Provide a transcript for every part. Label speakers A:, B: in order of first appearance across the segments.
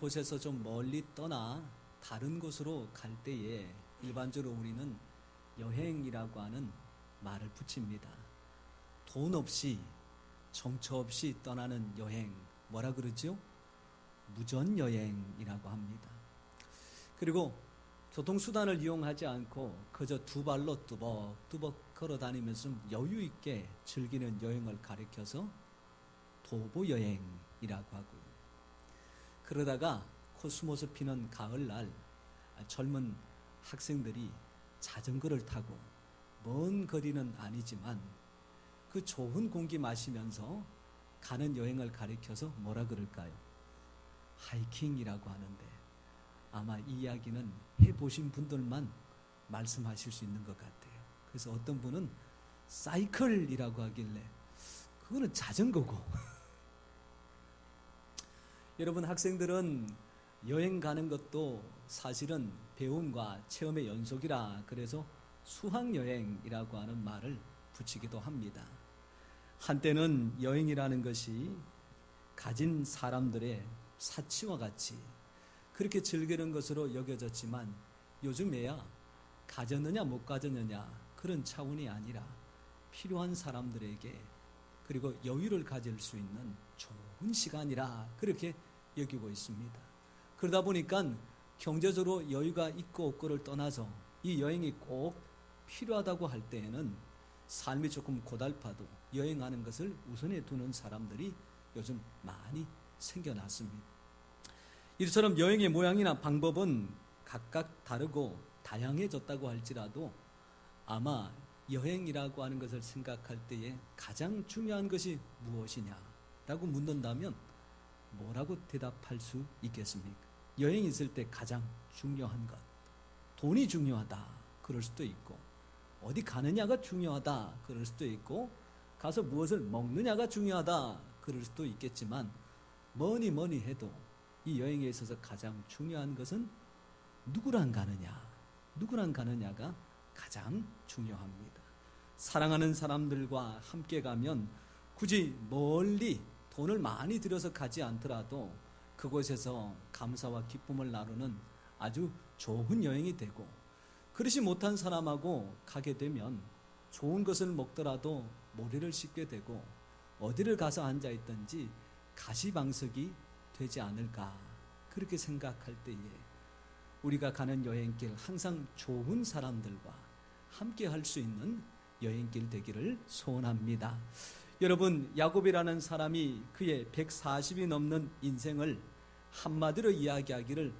A: 곳에서 좀 멀리 떠나 다른 곳으로 갈 때에 일반적으로 우리는 여행이라고 하는 말을 붙입니다. 돈 없이 정처 없이 떠나는 여행, 뭐라 그러죠? 무전여행이라고 합니다. 그리고 교통수단을 이용하지 않고 그저 두 발로 뚜벅뚜벅 걸어 다니면서 여유 있게 즐기는 여행을 가리켜서 도보여행이라고 하고요. 그러다가 코스모스 피는 가을날 젊은 학생들이 자전거를 타고 먼 거리는 아니지만 그 좋은 공기 마시면서 가는 여행을 가리켜서 뭐라 그럴까요? 하이킹이라고 하는데 아마 이 이야기는 해보신 분들만 말씀하실 수 있는 것 같아요. 그래서 어떤 분은 사이클이라고 하길래 그거는 자전거고 여러분, 학생들은 여행 가는 것도 사실은 배움과 체험의 연속이라 그래서 수학여행이라고 하는 말을 붙이기도 합니다. 한때는 여행이라는 것이 가진 사람들의 사치와 같이 그렇게 즐기는 것으로 여겨졌지만 요즘에야 가졌느냐 못 가졌느냐 그런 차원이 아니라 필요한 사람들에게 그리고 여유를 가질 수 있는 좋은 시간이라 그렇게 여기고 있습니다. 그러다 보니까 경제적으로 여유가 있고 없고를 떠나서 이 여행이 꼭 필요하다고 할 때에는 삶이 조금 고달파도 여행하는 것을 우선해 두는 사람들이 요즘 많이 생겨났습니다. 이처럼 여행의 모양이나 방법은 각각 다르고 다양해졌다고 할지라도 아마 여행이라고 하는 것을 생각할 때에 가장 중요한 것이 무엇이냐라고 묻는다면 뭐라고 대답할 수 있겠습니까? 여행 있을 때 가장 중요한 것, 돈이 중요하다 그럴 수도 있고 어디 가느냐가 중요하다 그럴 수도 있고 가서 무엇을 먹느냐가 중요하다 그럴 수도 있겠지만 뭐니 해도 이 여행에 있어서 가장 중요한 것은 누구랑 가느냐가 가장 중요합니다. 사랑하는 사람들과 함께 가면 굳이 멀리 돈을 많이 들여서 가지 않더라도 그곳에서 감사와 기쁨을 나누는 아주 좋은 여행이 되고, 그렇지 못한 사람하고 가게 되면 좋은 것을 먹더라도 모래를 씹게 되고 어디를 가서 앉아있든지 가시방석이 되지 않을까 그렇게 생각할 때에 우리가 가는 여행길 항상 좋은 사람들과 함께 할 수 있는 여행길 되기를 소원합니다. 여러분, 야곱이라는 사람이 그의 140이 넘는 인생을 한마디로 이야기하기를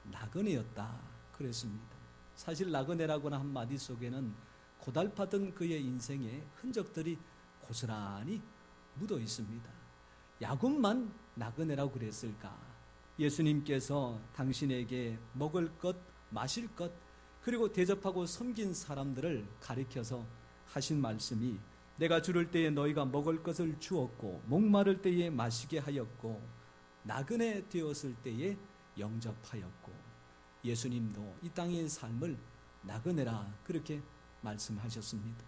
A: 나그네였다 그랬습니다. 사실 나그네라고는 한마디 속에는 고달팠던 그의 인생의 흔적들이 고스란히 묻어 있습니다. 야곱만 나그네라고 그랬을까? 예수님께서 당신에게 먹을 것, 마실 것, 그리고 대접하고 섬긴 사람들을 가리켜서 하신 말씀이 내가 주를 때에 너희가 먹을 것을 주었고 목마를 때에 마시게 하였고 나그네 되었을 때에 영접하였고, 예수님도 이 땅의 삶을 나그네라 그렇게 말씀하셨습니다.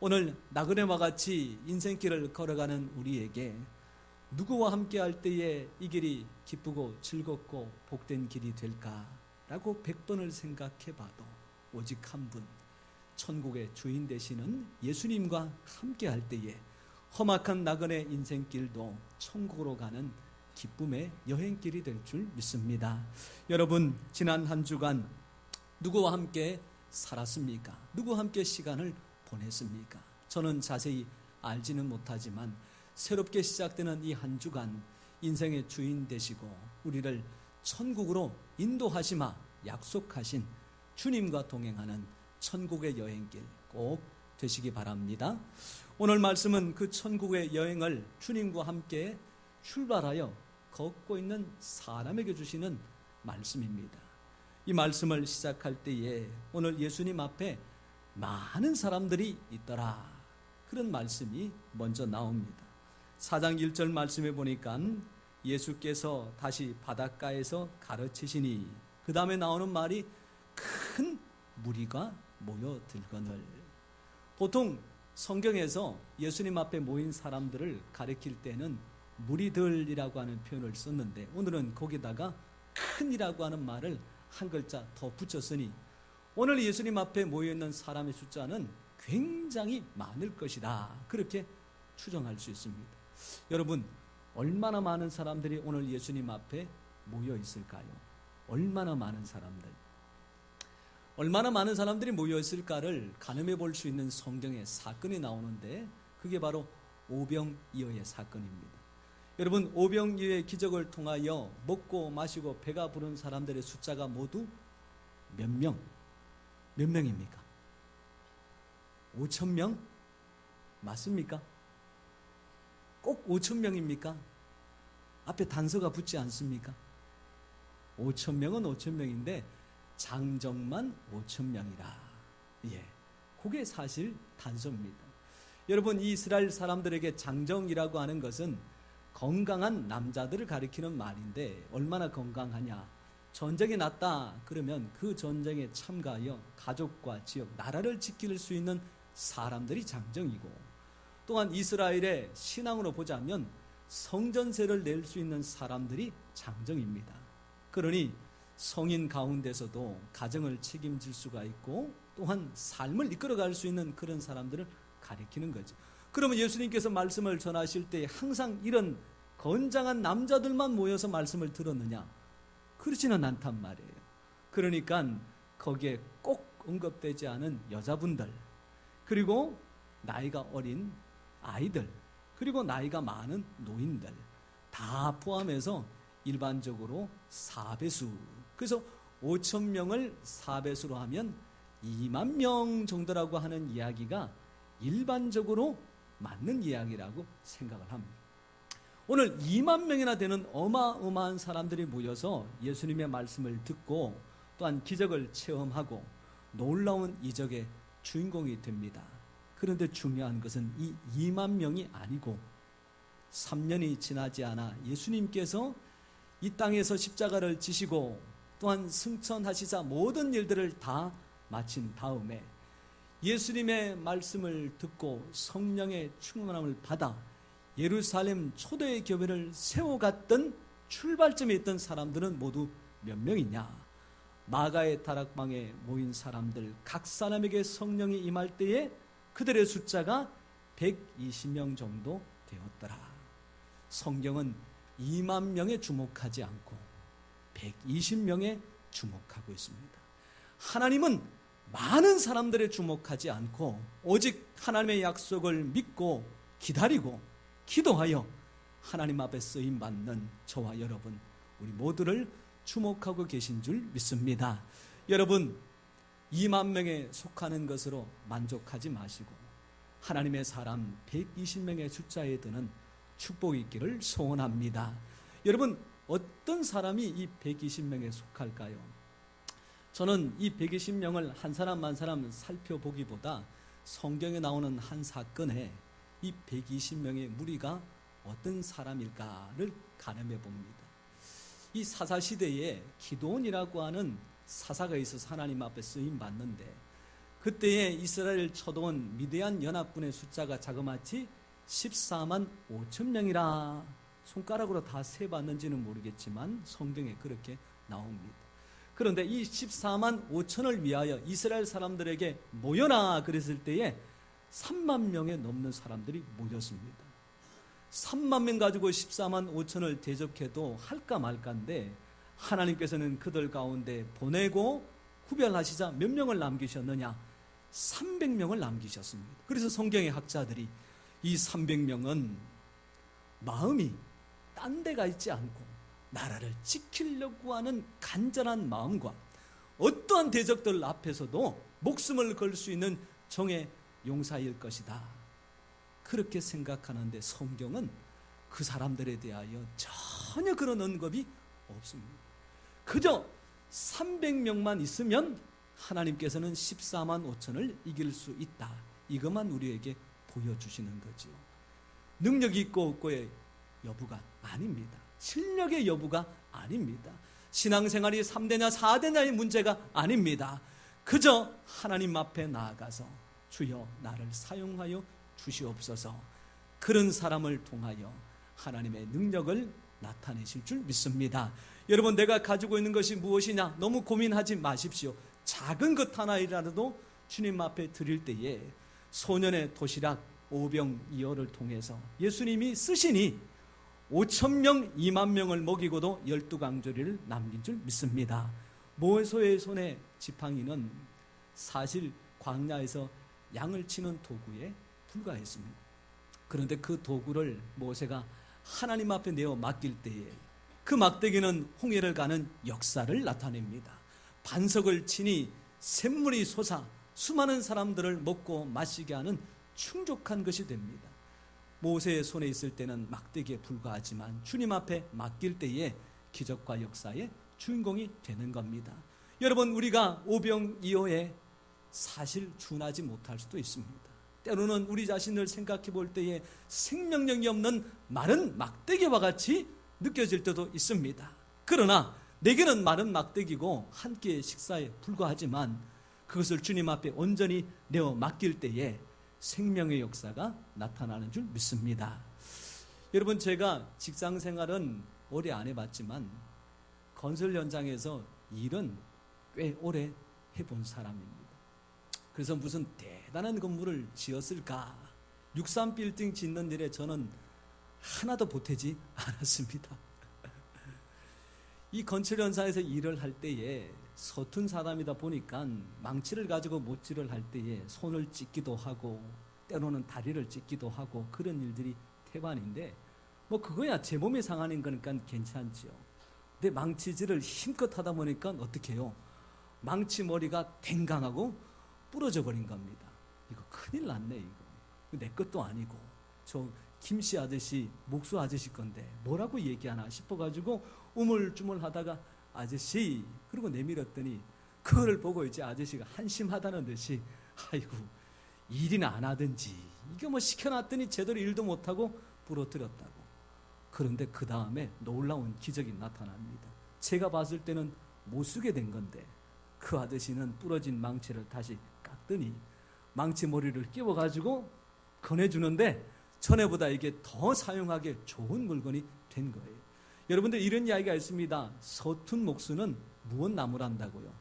A: 오늘 나그네와 같이 인생길을 걸어가는 우리에게 누구와 함께 할 때에 이 길이 기쁘고 즐겁고 복된 길이 될까라고 100번을 생각해 봐도 오직 한 분, 천국의 주인 되시는 예수님과 함께 할 때에 험악한 나그네 인생길도 천국으로 가는 기쁨의 여행길이 될 줄 믿습니다. 여러분, 지난 한 주간 누구와 함께 살았습니까? 누구와 함께 시간을 보냈습니까? 저는 자세히 알지는 못하지만 새롭게 시작되는 이 한 주간 인생의 주인 되시고 우리를 천국으로 인도하시마 약속하신 주님과 동행하는 천국의 여행길 꼭 되시기 바랍니다. 오늘 말씀은 그 천국의 여행을 주님과 함께 출발하여 걷고 있는 사람에게 주시는 말씀입니다. 이 말씀을 시작할 때에 오늘 예수님 앞에 많은 사람들이 있더라 그런 말씀이 먼저 나옵니다. 4장 1절 말씀에 보니까 예수께서 다시 바닷가에서 가르치시니 그 다음에 나오는 말이 큰 무리가 모여들거늘. 보통 성경에서 예수님 앞에 모인 사람들을 가리킬 때는 무리들이라고 하는 표현을 썼는데 오늘은 거기다가 큰이라고 하는 말을 한 글자 더 붙였으니 오늘 예수님 앞에 모여있는 사람의 숫자는 굉장히 많을 것이다, 그렇게 추정할 수 있습니다. 여러분, 얼마나 많은 사람들이 오늘 예수님 앞에 모여 있을까요? 얼마나 많은 사람들이 모여 있을까를 가늠해 볼 수 있는 성경의 사건이 나오는데, 그게 바로 오병이어의 사건입니다. 여러분, 오병이어의 기적을 통하여 먹고 마시고 배가 부른 사람들의 숫자가 모두 몇 명입니까? 5,000명? 맞습니까? 꼭 5,000명입니까? 앞에 단서가 붙지 않습니까? 5,000명은 5,000명인데 장정만 5,000명이라. 예, 그게 사실 단서입니다. 여러분, 이 이스라엘 사람들에게 장정이라고 하는 것은 건강한 남자들을 가리키는 말인데, 얼마나 건강하냐? 전쟁이 났다 그러면 그 전쟁에 참가하여 가족과 지역, 나라를 지킬 수 있는 사람들이 장정이고, 또한 이스라엘의 신앙으로 보자면 성전세를 낼 수 있는 사람들이 장정입니다. 그러니 성인 가운데서도 가정을 책임질 수가 있고 또한 삶을 이끌어갈 수 있는 그런 사람들을 가리키는 거죠. 그러면 예수님께서 말씀을 전하실 때 항상 이런 건장한 남자들만 모여서 말씀을 들었느냐? 그렇지는 않단 말이에요. 그러니까 거기에 꼭 언급되지 않은 여자분들, 그리고 나이가 어린 아이들, 그리고 나이가 많은 노인들 다 포함해서 일반적으로 4배수, 그래서 5,000명을 4배수로 하면 2만 명 정도라고 하는 이야기가 일반적으로 맞는 이야기라고 생각을 합니다. 오늘 2만 명이나 되는 어마어마한 사람들이 모여서 예수님의 말씀을 듣고 또한 기적을 체험하고 놀라운 이적의 주인공이 됩니다. 그런데 중요한 것은 이 2만 명이 아니고 3년이 지나지 않아 예수님께서 이 땅에서 십자가를 지시고 또한 승천하시자 모든 일들을 다 마친 다음에 예수님의 말씀을 듣고 성령의 충만함을 받아 예루살렘 초대의 교회를 세워갔던 출발점에 있던 사람들은 모두 몇 명이냐? 마가의 다락방에 모인 사람들 각 사람에게 성령이 임할 때에 그들의 숫자가 120명 정도 되었더라. 성경은 2만 명에 주목하지 않고 120명에 주목하고 있습니다. 하나님은 많은 사람들에 주목하지 않고 오직 하나님의 약속을 믿고 기다리고 기도하여 하나님 앞에 쓰임받는 저와 여러분, 우리 모두를 주목하고 계신 줄 믿습니다. 여러분, 2만 명에 속하는 것으로 만족하지 마시고 하나님의 사람 120명의 숫자에 드는 축복이 있기를 소원합니다. 여러분, 어떤 사람이 이 120명에 속할까요? 저는 이 120명을 한 사람 한 사람 살펴보기보다 성경에 나오는 한 사건에 이 120명의 무리가 어떤 사람일까를 가늠해 봅니다. 이 사사시대에 기드온이라고 하는 사사가 있어서 하나님 앞에 쓰임 받는데, 그때에 이스라엘 쳐도온 미디안 연합군의 숫자가 자그마치 14만 5천 명이라. 손가락으로 다 세봤는지는 모르겠지만 성경에 그렇게 나옵니다. 그런데 이 14만 5천을 위하여 이스라엘 사람들에게 모여라 그랬을 때에 3만 명에 넘는 사람들이 모였습니다. 3만 명 가지고 14만 5천을 대적해도 할까 말까인데 하나님께서는 그들 가운데 보내고 구별하시자 몇 명을 남기셨느냐? 300명을 남기셨습니다. 그래서 성경의 학자들이 이 300명은 마음이 딴 데가 있지 않고 나라를 지키려고 하는 간절한 마음과 어떠한 대적들 앞에서도 목숨을 걸 수 있는 정의 용사일 것이다, 그렇게 생각하는데 성경은 그 사람들에 대하여 전혀 그런 언급이 없습니다. 그저 300명만 있으면 하나님께서는 14만 5천을 이길 수 있다, 이것만 우리에게 보여주시는 거죠. 능력이 있고 없고의 여부가 아닙니다. 실력의 여부가 아닙니다. 신앙생활이 3대냐 4대냐의 문제가 아닙니다. 그저 하나님 앞에 나아가서 주여 나를 사용하여 주시옵소서, 그런 사람을 통하여 하나님의 능력을 나타내실 줄 믿습니다. 여러분, 내가 가지고 있는 것이 무엇이냐 너무 고민하지 마십시오. 작은 것 하나이라도 주님 앞에 드릴 때에 소년의 도시락 오병이어를 통해서 예수님이 쓰시니 5,000명 2만 명을 먹이고도 12강조리를 남긴 줄 믿습니다. 모세의 손에 지팡이는 사실 광야에서 양을 치는 도구에 불과했습니다. 그런데 그 도구를 모세가 하나님 앞에 내어 맡길 때에 그 막대기는 홍해를 가는 역사를 나타냅니다. 반석을 치니 샘물이 솟아 수많은 사람들을 먹고 마시게 하는 충족한 것이 됩니다. 모세의 손에 있을 때는 막대기에 불과하지만 주님 앞에 맡길 때에 기적과 역사의 주인공이 되는 겁니다. 여러분, 우리가 오병이어에 사실 준하지 못할 수도 있습니다. 때로는 우리 자신을 생각해 볼 때에 생명력이 없는 마른 막대기와 같이 느껴질 때도 있습니다. 그러나 내게는 마른 막대기고 한 끼의 식사에 불과하지만 그것을 주님 앞에 온전히 내어 맡길 때에 생명의 역사가 나타나는 줄 믿습니다. 여러분, 제가 직장 생활은 오래 안 해봤지만 건설 현장에서 일은 꽤 오래 해본 사람입니다. 그래서 무슨 대단한 건물을 지었을까? 63빌딩 짓는 일에 저는 하나도 보태지 않았습니다. 이 건설 현장에서 일을 할 때에 서툰 사람이다 보니까 망치를 가지고 못질을 할 때에 손을 찢기도 하고 때로는 다리를 찢기도 하고 그런 일들이 태반인데 뭐 그거야 제 몸이 상하는 거니까 괜찮지요. 근데 망치질을 힘껏 하다 보니까 어떻게 해요? 망치 머리가 댕강하고 부러져 버린 겁니다. 이거 큰일 났네. 이거 내 것도 아니고 저 김씨 아저씨, 목수 아저씨 건데 뭐라고 얘기하나 싶어가지고 우물쭈물 하다가 아저씨 그러고 내밀었더니 그거를 보고 이제 아저씨가 한심하다는 듯이 아이고 일이나 안 하든지 이게 뭐 시켜놨더니 제대로 일도 못하고 부러뜨렸다고. 그런데 그 다음에 놀라운 기적이 나타납니다. 제가 봤을 때는 못 쓰게 된 건데 그 아저씨는 부러진 망치를 다시 깎더니 망치 머리를 끼워가지고 꺼내주는데 전에보다 이게 더 사용하기 좋은 물건이 된 거예요. 여러분들 이런 이야기가 있습니다. 서툰 목수는 무엇 나무란다고요?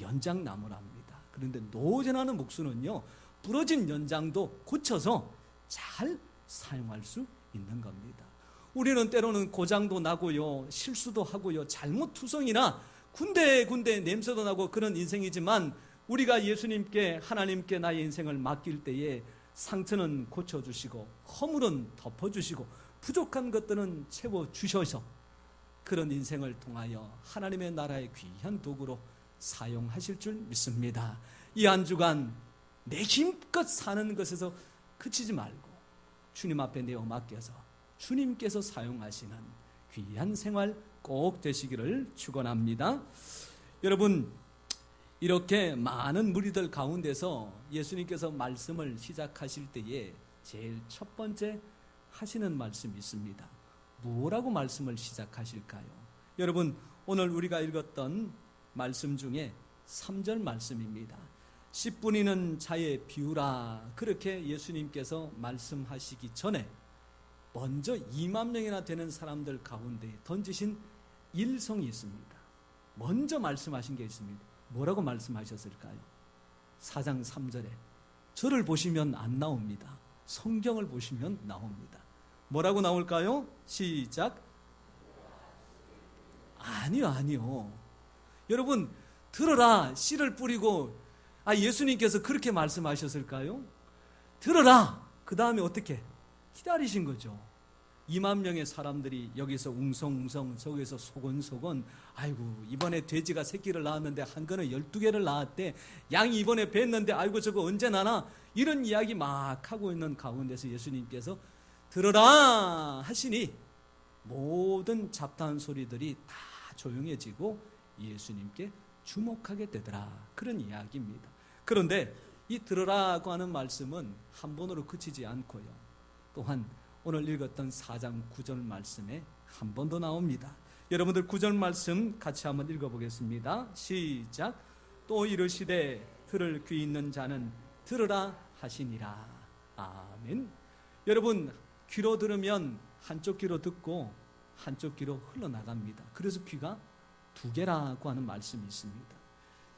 A: 연장나무랍니다. 그런데 노전하는 목수는요, 부러진 연장도 고쳐서 잘 사용할 수 있는 겁니다. 우리는 때로는 고장도 나고요, 실수도 하고요, 잘못투성이나 군데군데 냄새도 나고 그런 인생이지만 우리가 예수님께 하나님께 나의 인생을 맡길 때에 상처는 고쳐주시고 허물은 덮어주시고 부족한 것들은 채워주셔서 그런 인생을 통하여 하나님의 나라의 귀한 도구로 사용하실 줄 믿습니다. 이 한 주간 내 힘껏 사는 것에서 그치지 말고 주님 앞에 내어 맡겨서 주님께서 사용하시는 귀한 생활 꼭 되시기를 축원합니다. 여러분, 이렇게 많은 무리들 가운데서 예수님께서 말씀을 시작하실 때에 제일 첫 번째 하시는 말씀이 있습니다. 뭐라고 말씀을 시작하실까요? 여러분, 오늘 우리가 읽었던 말씀 중에 3절 말씀입니다. 씨 뿌리는 자의 비유라, 그렇게 예수님께서 말씀하시기 전에 먼저 2만 명이나 되는 사람들 가운데 던지신 일성이 있습니다. 먼저 말씀하신 게 있습니다. 뭐라고 말씀하셨을까요? 4장 3절에 저를 보시면 안 나옵니다. 성경을 보시면 나옵니다. 뭐라고 나올까요? 시작. 아니요. 여러분, 들어라. 씨를 뿌리고 예수님께서 그렇게 말씀하셨을까요? 들어라. 그 다음에 어떻게? 기다리신 거죠. 2만 명의 사람들이 여기서 웅성웅성 저기서 소곤소곤 아이고 이번에 돼지가 새끼를 낳았는데 한 거는 12개를 낳았대. 양이 이번에 뱄는데 아이고 저거 언제 나나? 이런 이야기 막 하고 있는 가운데서 예수님께서 들어라 하시니 모든 잡다한 소리들이 다 조용해지고 예수님께 주목하게 되더라. 그런 이야기입니다. 그런데 이 들어라고 하는 말씀은 한 번으로 그치지 않고요. 또한 오늘 읽었던 4장 9절 말씀에 한 번 더 나옵니다. 여러분들 9절 말씀 같이 한번 읽어보겠습니다. 시작. 또 이르시되 들을 귀 있는 자는 들으라 하시니라. 아멘. 여러분, 귀로 들으면 한쪽 귀로 듣고 한쪽 귀로 흘러나갑니다. 그래서 귀가 두 개라고 하는 말씀이 있습니다.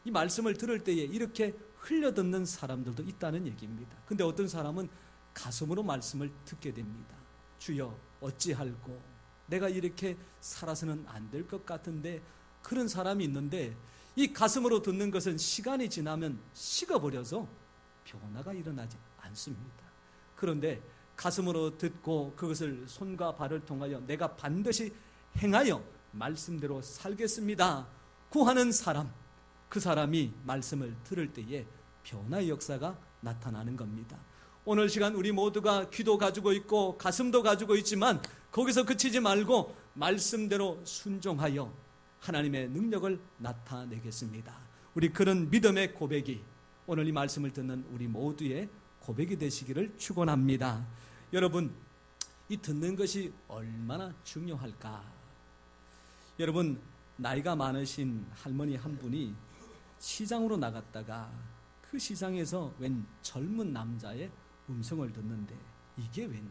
A: 이 말씀을 들을 때에 이렇게 흘려듣는 사람들도 있다는 얘기입니다. 근데 어떤 사람은 가슴으로 말씀을 듣게 됩니다. 주여 어찌할꼬, 내가 이렇게 살아서는 안 될 것 같은데, 그런 사람이 있는데 이 가슴으로 듣는 것은 시간이 지나면 식어버려서 변화가 일어나지 않습니다. 그런데 가슴으로 듣고 그것을 손과 발을 통하여 내가 반드시 행하여 말씀대로 살겠습니다 구하는 사람, 그 사람이 말씀을 들을 때에 변화의 역사가 나타나는 겁니다. 오늘 시간 우리 모두가 귀도 가지고 있고 가슴도 가지고 있지만 거기서 그치지 말고 말씀대로 순종하여 하나님의 능력을 나타내겠습니다. 우리 그런 믿음의 고백이 오늘 이 말씀을 듣는 우리 모두의 고백이 되시기를 축원합니다. 여러분, 이 듣는 것이 얼마나 중요할까? 여러분, 나이가 많으신 할머니 한 분이 시장으로 나갔다가 그 시장에서 웬 젊은 남자의 음성을 듣는데 이게 웬일?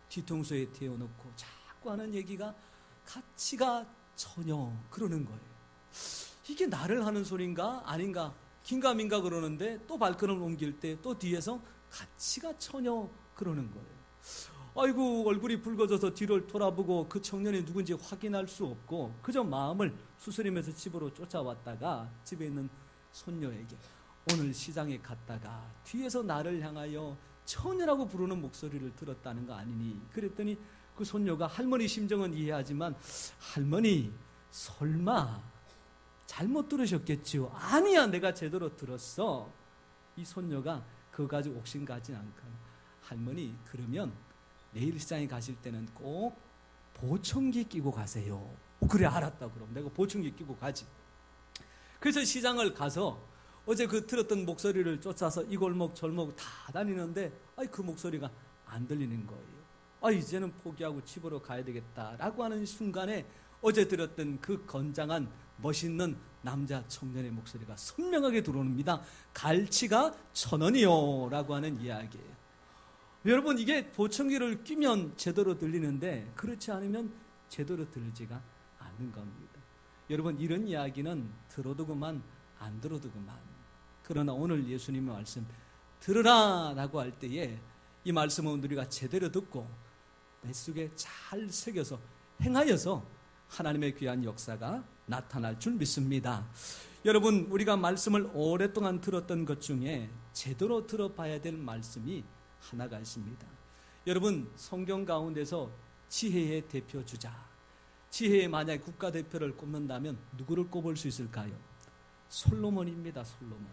A: 뒤통수에 태워놓고 자꾸 하는 얘기가 가치가 전혀 그러는 거예요. 이게 나를 하는 소린가 아닌가 긴가민가 그러는데 또 발걸음을 옮길 때 또 뒤에서 가치가 전혀 그러는 거예요. 아이고, 얼굴이 붉어져서 뒤를 돌아보고 그 청년이 누군지 확인할 수 없고 그저 마음을 수스리면서 집으로 쫓아왔다가 집에 있는 손녀에게 오늘 시장에 갔다가 뒤에서 나를 향하여 처녀라고 부르는 목소리를 들었다는 거 아니니? 그랬더니 그 손녀가 할머니 심정은 이해하지만 할머니 설마 잘못 들으셨겠지요? 아니야, 내가 제대로 들었어. 이 손녀가 그거 가지고 옥신가지 않고 할머니 그러면 내일 시장에 가실 때는 꼭 보청기 끼고 가세요. 그래 알았다. 그럼 내가 보청기 끼고 가지. 그래서 시장을 가서 어제 그 들었던 목소리를 쫓아서 이 골목 절목 다 다니는데 그 목소리가 안 들리는 거예요. 이제는 포기하고 집으로 가야 되겠다라고 하는 순간에 어제 들었던 그 건장한 멋있는 남자 청년의 목소리가 선명하게 들어옵니다. 갈치가 1,000원이요 라고 하는 이야기예요. 여러분, 이게 보청기를 끼면 제대로 들리는데 그렇지 않으면 제대로 들리지가 않는 겁니다. 여러분, 이런 이야기는 들어도 그만 안 들어도 그만. 그러나 오늘 예수님의 말씀 들으라 라고 할 때에 이 말씀은 우리가 제대로 듣고 내 속에 잘 새겨서 행하여서 하나님의 귀한 역사가 나타날 줄 믿습니다. 여러분, 우리가 말씀을 오랫동안 들었던 것 중에 제대로 들어봐야 될 말씀이 하나가 있습니다. 여러분, 성경 가운데서 지혜의 대표주자, 지혜의 만약 국가대표를 꼽는다면 누구를 꼽을 수 있을까요? 솔로몬입니다. 솔로몬.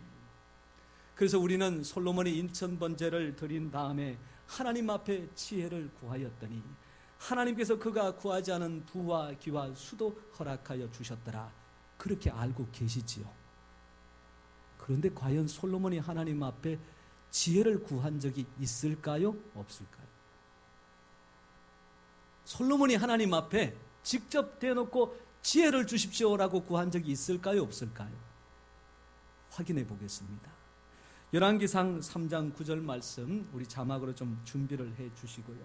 A: 그래서 우리는 솔로몬이 인천번제를 드린 다음에 하나님 앞에 지혜를 구하였더니 하나님께서 그가 구하지 않은 부와 귀와 수도 허락하여 주셨더라. 그렇게 알고 계시지요. 그런데 과연 솔로몬이 하나님 앞에 지혜를 구한 적이 있을까요? 없을까요? 솔로몬이 하나님 앞에 직접 대놓고 지혜를 주십시오라고 구한 적이 있을까요? 없을까요? 확인해 보겠습니다. 열왕기상 3장 9절 말씀 우리 자막으로 좀 준비를 해 주시고요.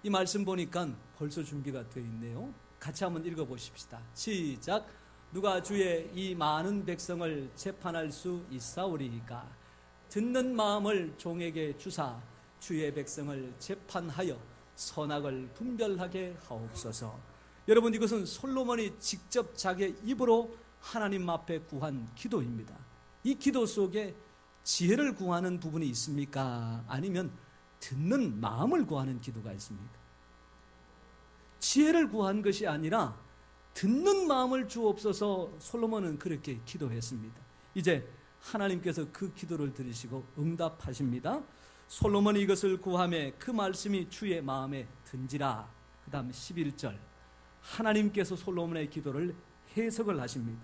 A: 이 말씀 보니까 벌써 준비가 되어 있네요. 같이 한번 읽어보십시다. 시작. 누가 주의 이 많은 백성을 재판할 수 있사오리이까? 듣는 마음을 종에게 주사 주의 백성을 재판하여 선악을 분별하게 하옵소서. 여러분, 이것은 솔로몬이 직접 자기의 입으로 하나님 앞에 구한 기도입니다. 이 기도 속에 지혜를 구하는 부분이 있습니까? 아니면 듣는 마음을 구하는 기도가 있습니까? 지혜를 구한 것이 아니라 듣는 마음을 주옵소서. 솔로몬은 그렇게 기도했습니다. 이제 하나님께서 그 기도를 들으시고 응답하십니다. 솔로몬이 이것을 구하매 그 말씀이 주의 마음에 든지라. 그 다음 11절 하나님께서 솔로몬의 기도를 해석을 하십니다.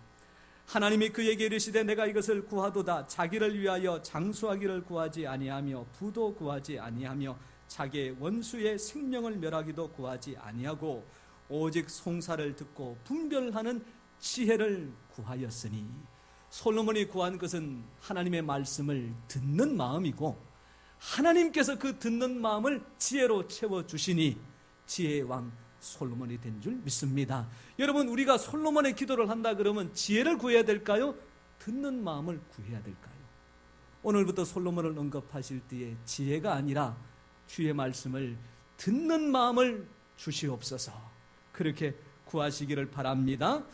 A: 하나님이 그에게 이르시되 내가 이것을 구하도다. 자기를 위하여 장수하기를 구하지 아니하며 부도 구하지 아니하며 자기의 원수의 생명을 멸하기도 구하지 아니하고 오직 송사를 듣고 분별하는 지혜를 구하였으니. 솔로몬이 구한 것은 하나님의 말씀을 듣는 마음이고 하나님께서 그 듣는 마음을 지혜로 채워주시니 지혜의 왕 솔로몬이 된 줄 믿습니다. 여러분, 우리가 솔로몬의 기도를 한다 그러면 지혜를 구해야 될까요? 듣는 마음을 구해야 될까요? 오늘부터 솔로몬을 언급하실 때에 지혜가 아니라 주의 말씀을 듣는 마음을 주시옵소서, 그렇게 구하시기를 바랍니다.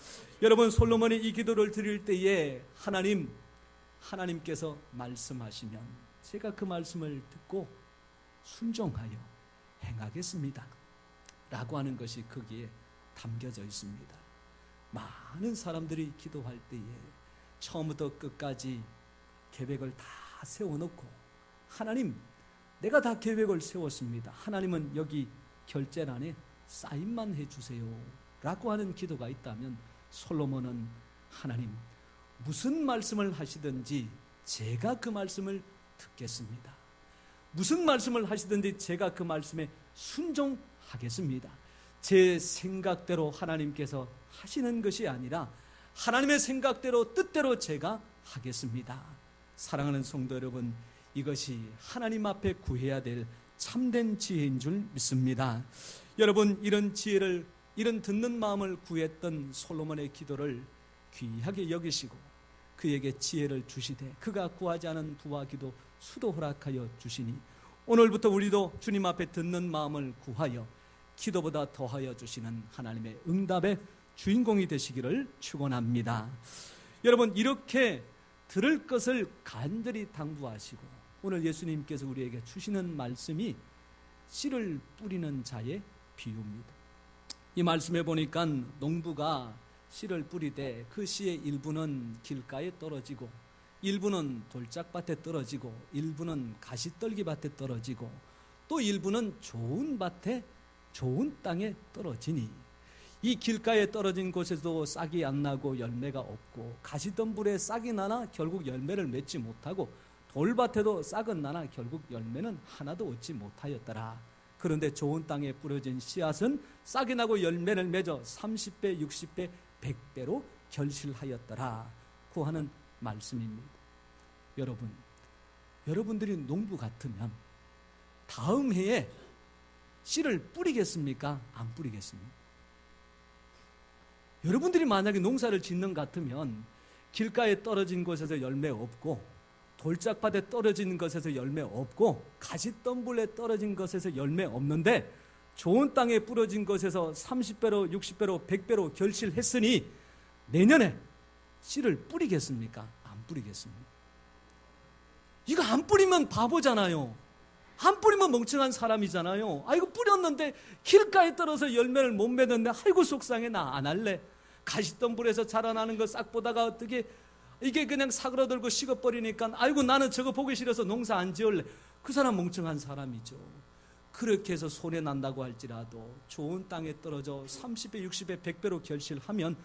A: 여러분, 솔로몬이 이 기도를 드릴 때에 하나님께서 말씀하시면 제가 그 말씀을 듣고 순종하여 행하겠습니다 라고 하는 것이 거기에 담겨져 있습니다. 많은 사람들이 기도할 때에 처음부터 끝까지 계획을 다 세워놓고, 하나님, 내가 다 계획을 세웠습니다, 하나님은 여기 결제란에 사인만 해주세요 라고 하는 기도가 있다면, 솔로몬은 하나님, 무슨 말씀을 하시든지 제가 그 말씀을 듣겠습니다, 무슨 말씀을 하시든지 제가 그 말씀에 순종하겠습니다, 제 생각대로 하나님께서 하시는 것이 아니라 하나님의 생각대로 뜻대로 제가 하겠습니다. 사랑하는 성도 여러분, 이것이 하나님 앞에 구해야 될 참된 지혜인 줄 믿습니다. 여러분, 이런 지혜를, 이런 듣는 마음을 구했던 솔로몬의 기도를 귀하게 여기시고 그에게 지혜를 주시되 그가 구하지 않은 부와 기도 수도 허락하여 주시니, 오늘부터 우리도 주님 앞에 듣는 마음을 구하여 기도보다 더하여 주시는 하나님의 응답의 주인공이 되시기를 축원합니다. 여러분, 이렇게 들을 것을 간절히 당부하시고 오늘 예수님께서 우리에게 주시는 말씀이 씨를 뿌리는 자의 비유입니다. 이 말씀에 보니까 농부가 씨를 뿌리되 그 씨의 일부는 길가에 떨어지고, 일부는 돌짝밭에 떨어지고, 일부는 가시떨기밭에 떨어지고, 또 일부는 좋은 밭에, 좋은 땅에 떨어지니, 이 길가에 떨어진 곳에도 싹이 안 나고 열매가 없고, 가시덤불에 싹이 나나 결국 열매를 맺지 못하고, 돌밭에도 싹은 나나 결국 열매는 하나도 얻지 못하였더라. 그런데 좋은 땅에 뿌려진 씨앗은 싹이 나고 열매를 맺어 30배, 60배, 100배로 결실하였더라 고 하는 말씀입니다. 여러분들이 농부 같으면 다음 해에 씨를 뿌리겠습니까? 안 뿌리겠습니까? 여러분들이 만약에 농사를 짓는 것 같으면 길가에 떨어진 곳에서 열매 없고, 돌짝밭에 떨어진 것에서 열매 없고, 가시덤불에 떨어진 것에서 열매 없는데 좋은 땅에 뿌려진 것에서 30배로 60배로 100배로 결실했으니 내년에 씨를 뿌리겠습니까? 안 뿌리겠습니까? 이거 안 뿌리면 바보잖아요. 안 뿌리면 멍청한 사람이잖아요. 이거 뿌렸는데 길가에 떨어서 열매를 못 맺었는데 아이고 속상해, 나 안 할래. 가시덤불에서 자라나는 거 싹 보다가 어떻게 이게 그냥 사그러들고 식어버리니까 아이고 나는 저거 보기 싫어서 농사 안 지을래. 그 사람 멍청한 사람이죠. 그렇게 해서 손해난다고 할지라도 좋은 땅에 떨어져 30배, 60배, 100배로 결실하면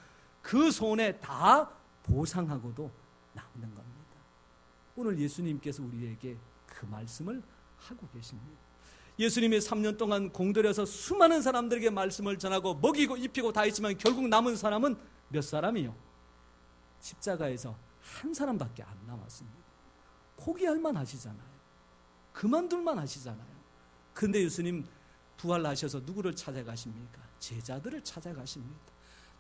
A: 그 손해 다 보상하고도 남는 겁니다. 오늘 예수님께서 우리에게 그 말씀을 하고 계십니다. 예수님이 3년 동안 공들여서 수많은 사람들에게 말씀을 전하고 먹이고 입히고 다 했지만 결국 남은 사람은 몇 사람이요? 십자가에서 한 사람밖에 안 남았습니다. 포기할 만 하시잖아요. 그만둘만 하시잖아요. 그런데 예수님 부활하셔서 누구를 찾아가십니까? 제자들을 찾아가십니다.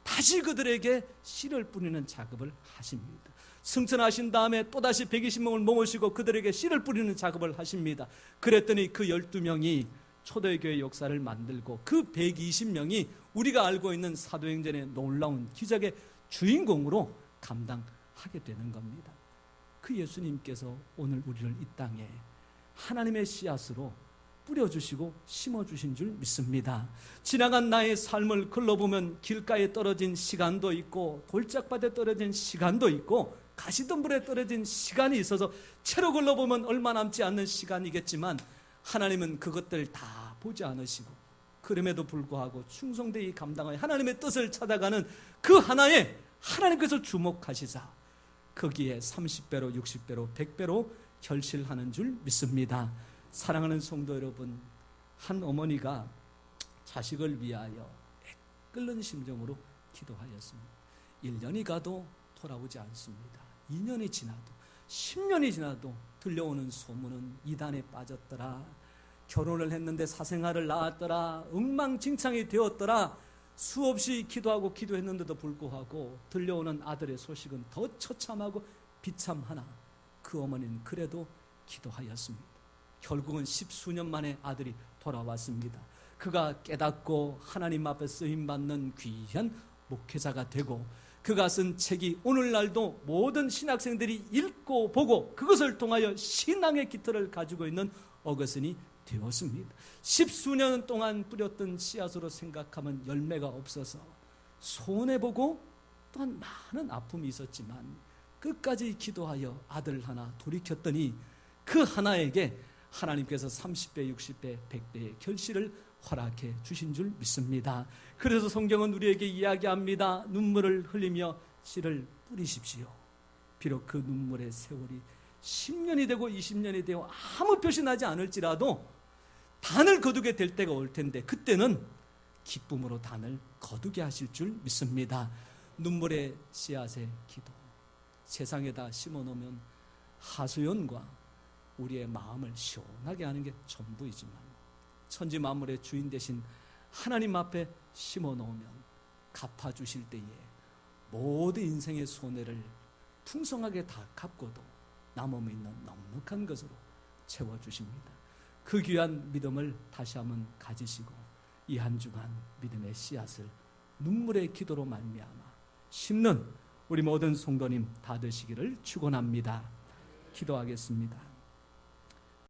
A: 다시 그들에게 씨를 뿌리는 작업을 하십니다. 승천하신 다음에 또다시 120명을 모으시고 그들에게 씨를 뿌리는 작업을 하십니다. 그랬더니 그 12명이 초대교회 역사를 만들고 그 120명이 우리가 알고 있는 사도행전의 놀라운 기적의 주인공으로 감당하게 되는 겁니다. 그 예수님께서 오늘 우리를 이 땅에 하나님의 씨앗으로 뿌려주시고 심어주신 줄 믿습니다. 지나간 나의 삶을 글러보면 길가에 떨어진 시간도 있고, 돌짝밭에 떨어진 시간도 있고, 가시덤불에 떨어진 시간이 있어서 채로 글러보면 얼마 남지 않는 시간이겠지만 하나님은 그것들 다 보지 않으시고 그럼에도 불구하고 충성되이 감당하여 하나님의 뜻을 찾아가는 그 하나에 하나님께서 주목하시사 거기에 30배로 60배로 100배로 결실하는 줄 믿습니다. 사랑하는 성도 여러분, 한 어머니가 자식을 위하여 끓는 심정으로 기도하였습니다. 1년이 가도 돌아오지 않습니다. 2년이 지나도 10년이 지나도 들려오는 소문은 이단에 빠졌더라, 결혼을 했는데 사생아를 낳았더라, 엉망진창이 되었더라. 수없이 기도하고 기도했는데도 불구하고 들려오는 아들의 소식은 더 처참하고 비참하나 그 어머니는 그래도 기도하였습니다. 결국은 10수년 만에 아들이 돌아왔습니다. 그가 깨닫고 하나님 앞에 쓰임받는 귀한 목회자가 되고, 그가 쓴 책이 오늘날도 모든 신학생들이 읽고 보고 그것을 통하여 신앙의 깃털을 가지고 있는 어거스틴이 되었습니다. 10수년 동안 뿌렸던 씨앗으로 생각하면 열매가 없어서 손해보고 또한 많은 아픔이 있었지만 끝까지 기도하여 아들 하나 돌이켰더니 그 하나에게 하나님께서 30배, 60배, 100배의 결실을 허락해 주신 줄 믿습니다. 그래서 성경은 우리에게 이야기합니다. 눈물을 흘리며 씨를 뿌리십시오. 비록 그 눈물의 세월이 10년이 되고 20년이 되고 아무 표시 나지 않을지라도 단을 거두게 될 때가 올 텐데 그때는 기쁨으로 단을 거두게 하실 줄 믿습니다. 눈물의 씨앗의 기도, 세상에다 심어놓으면 하소연과 우리의 마음을 시원하게 하는 게 전부이지만 천지 만물의 주인 되신 하나님 앞에 심어놓으면 갚아주실 때에 모든 인생의 손해를 풍성하게 다 갚고도 남음이 있는 넉넉한 것으로 채워주십니다. 그 귀한 믿음을 다시 한번 가지시고 이 한 주간 믿음의 씨앗을 눈물의 기도로 말미암아 심는 우리 모든 성도님 다 되시기를 축원합니다. 기도하겠습니다.